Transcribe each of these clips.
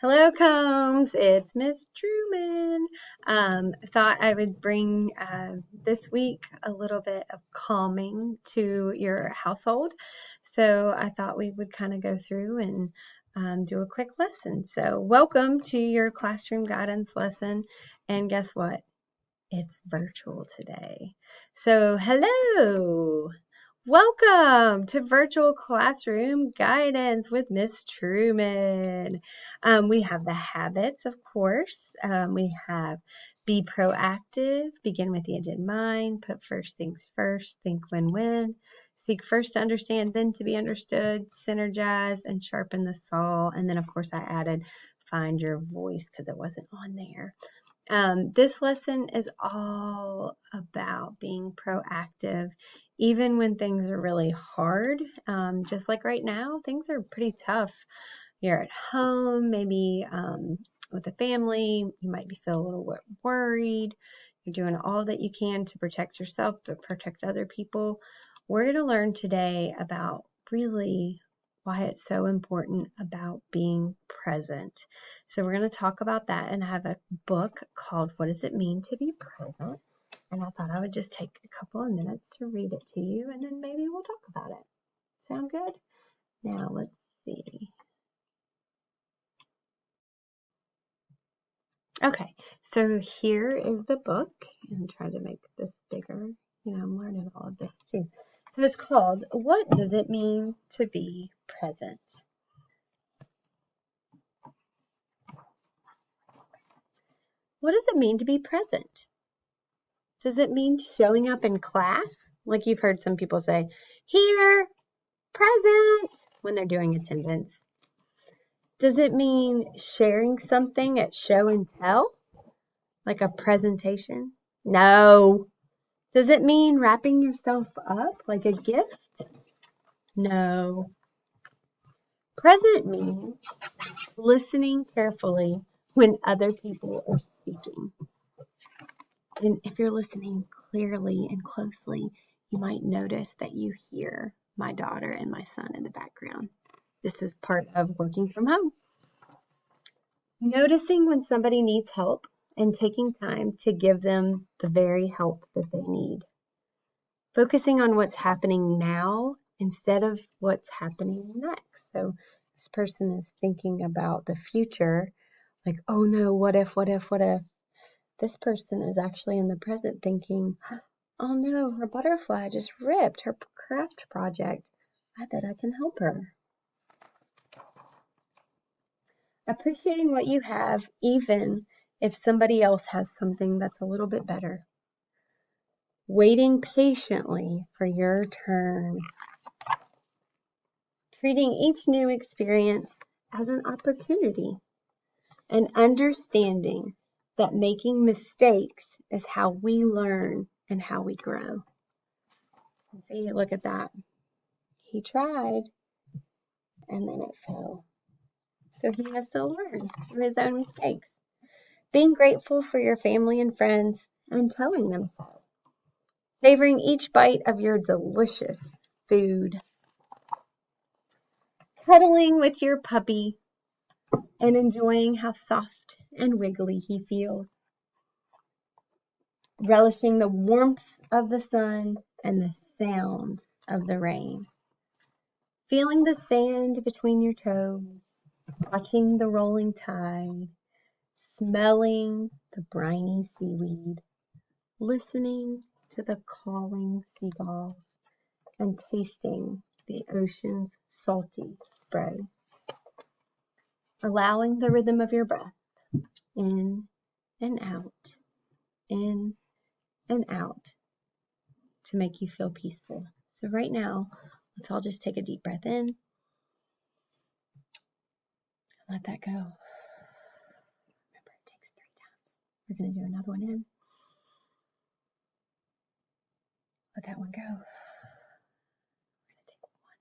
Hello, Combs. It's Miss Truman. Thought I would bring this week a little bit of calming to your household. So I thought we would kind of go through and do a quick lesson. So welcome to your classroom guidance lesson. And guess what? It's virtual today. So hello. Welcome to Virtual Classroom Guidance with Miss Truman. We have the habits, of course. We have be proactive, begin with the end in mind, put first things first, think win-win, seek first to understand, then to be understood, synergize, and sharpen the saw. And then, of course, I added find your voice because it wasn't on there. This lesson is all about being proactive, even when things are really hard. Just like right now, things are pretty tough. You're at home, maybe with a family, you might be feeling a little worried. You're doing all that you can to protect yourself, but protect other people. We're going to learn today about really why it's so important about being present. So we're going to talk about that and have a book called What Does It Mean to Be Present? And I thought I would just take a couple of minutes to read it to you and then maybe we'll talk about it. Sound good? Now let's see. Okay, so here is the book, and try to make this bigger. I'm learning all of this too. So it's called What Does It Mean to Be Present? What does it mean to be present? Does it mean showing up in class? Like you've heard some people say, here, present, when they're doing attendance. Does it mean sharing something at show and tell? Like a presentation? No. Does it mean wrapping yourself up like a gift? No. Present means listening carefully when other people are speaking. And if you're listening clearly and closely, you might notice that you hear my daughter and my son in the background. This is part of working from home. Noticing when somebody needs help and taking time to give them the very help that they need. Focusing on what's happening now instead of what's happening next. So this person is thinking about the future, like, oh no, what if? This person is actually in the present thinking, oh no, her butterfly just ripped her craft project. I bet I can help her. Appreciating what you have, even if somebody else has something that's a little bit better. Waiting patiently for your turn. Treating each new experience as an opportunity. And understanding that making mistakes is how we learn and how we grow. See, look at that. He tried, and then it fell. So he has to learn through his own mistakes. Being grateful for your family and friends and telling them so. Savoring each bite of your delicious food. Cuddling with your puppy and enjoying how soft and wiggly he feels. Relishing the warmth of the sun and the sound of the rain. Feeling the sand between your toes. Watching the rolling tide. Smelling the briny seaweed. Listening to the calling seagulls. And tasting the ocean's salty spray. Allowing the rhythm of your breath in and out, in and out to make you feel peaceful. So right now, let's all just take a deep breath in. Let that go. Remember, it takes 3 times. We're going to do another one in. Let that one go. We're going to take one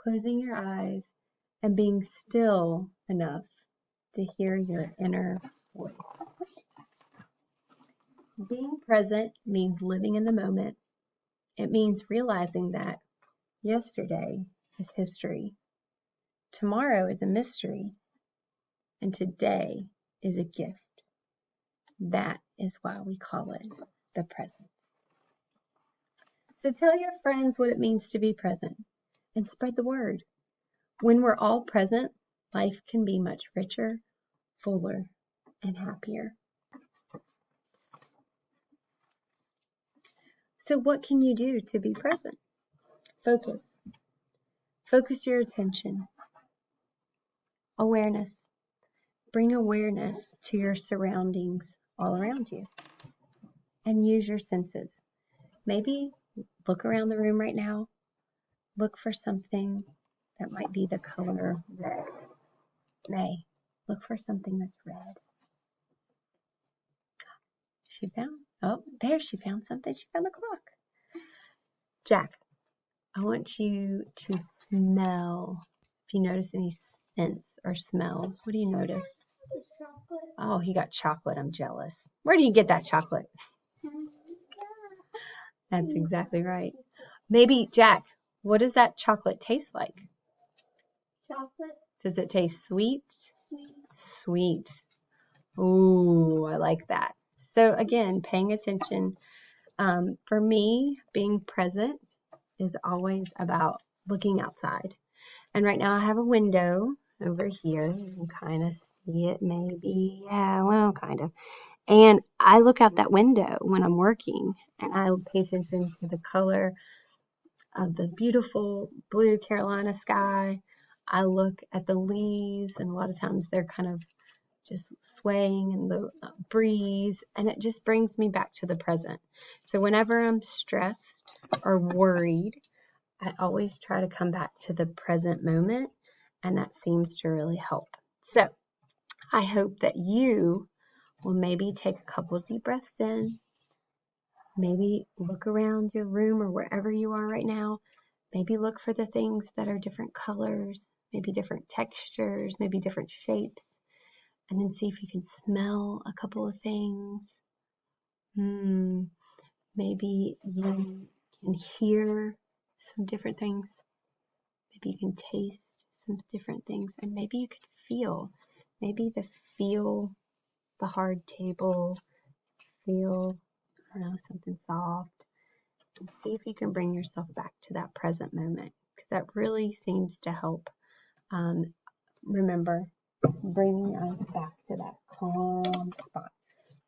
more in. Closing your eyes and being still enough to hear your inner voice. Being present means living in the moment It means realizing that yesterday is history, tomorrow is a mystery, and today is a gift. That is why we call it the present. So tell your friends what it means to be present and spread the word. When we're all present, life can be much richer, fuller, and happier. So what can you do to be present? Focus. Focus your attention. Awareness. Bring awareness to your surroundings all around you. And use your senses. Maybe look around the room right now. Look for something that might be the color red. May, look for something that's red. She found, oh, there she found something. She found the clock. Jack, I want you to smell. If you notice any scents or smells, what do you notice? Chocolate. Oh, he got chocolate. I'm jealous. Where do you get that chocolate? That's exactly right. Maybe, Jack, what does that chocolate taste like? Chocolate. Does it taste sweet? Sweet. Sweet. Ooh, I like that. So again, paying attention. For me, being present is always about looking outside. And right now I have a window over here. You can kind of see it maybe. Yeah, well, kind of. And I look out that window when I'm working and I pay attention to the color of the beautiful blue Carolina sky. I look at the leaves, and a lot of times they're kind of just swaying in the breeze, and it just brings me back to the present. So whenever I'm stressed or worried, I always try to come back to the present moment, and that seems to really help. So I hope that you will maybe take a couple of deep breaths in, maybe look around your room or wherever you are right now, maybe look for the things that are different colors, maybe different textures, maybe different shapes, and then see if you can smell a couple of things. Maybe you can hear some different things. Maybe you can taste some different things, and maybe you could feel. Maybe feel the hard table, feel, I don't know, something soft, and see if you can bring yourself back to that present moment, because that really seems to help. Remember, bringing us back to that calm spot.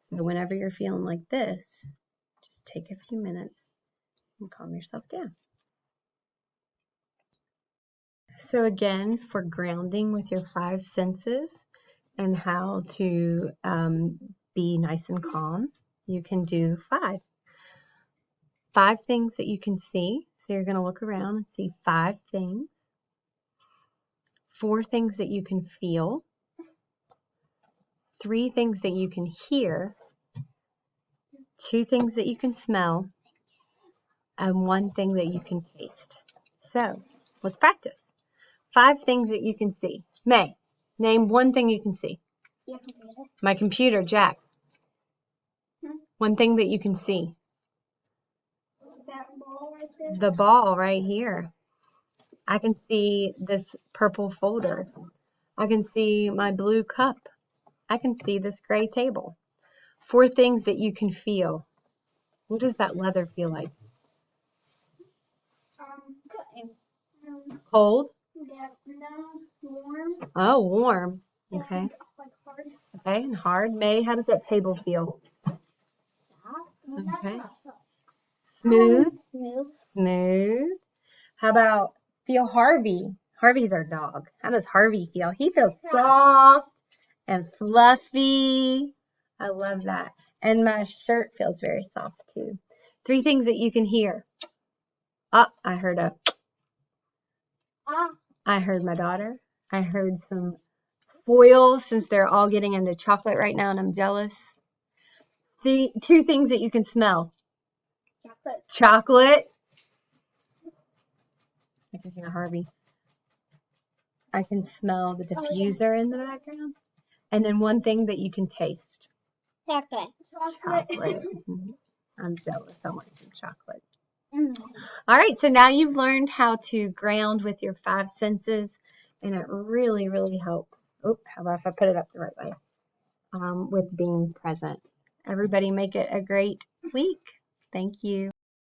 So whenever you're feeling like this, just take a few minutes and calm yourself down. So again, for grounding with your 5 senses and how to be nice and calm, you can do 5. 5 things that you can see. So you're going to look around and see 5 things. 4 things that you can feel. 3 things that you can hear. 2 things that you can smell. And 1 thing that you can taste. So let's practice. 5 things that you can see. May, name 1 thing you can see. Your computer. My computer, Jack. 1 thing that you can see. That ball right there. The ball right here. I can see this purple folder. I can see my blue cup. I can see this gray table. 4 things that you can feel. What does that leather feel like? Cold? Yeah, no, warm. Oh, warm. Okay. Like hard. Okay, and hard. May, how does that table feel? Okay. Smooth? Smooth. Smooth. How about feel Harvey? Harvey's our dog. How does Harvey feel? He feels soft and fluffy. I love that. And my shirt feels very soft too. 3 things that you can hear. Oh, I heard I heard my daughter. I heard some foil, since they're all getting into chocolate right now and I'm jealous. 2 things that you can smell. Chocolate. I can hear Harvey. I can smell the diffuser in the background. And then 1 thing that you can taste. Chocolate. Chocolate. I'm jealous. I want some chocolate. All right, so now you've learned how to ground with your 5 senses, and it really, really helps. Oh, how about if I put it up the right way? With being present. Everybody make it a great week. Thank you.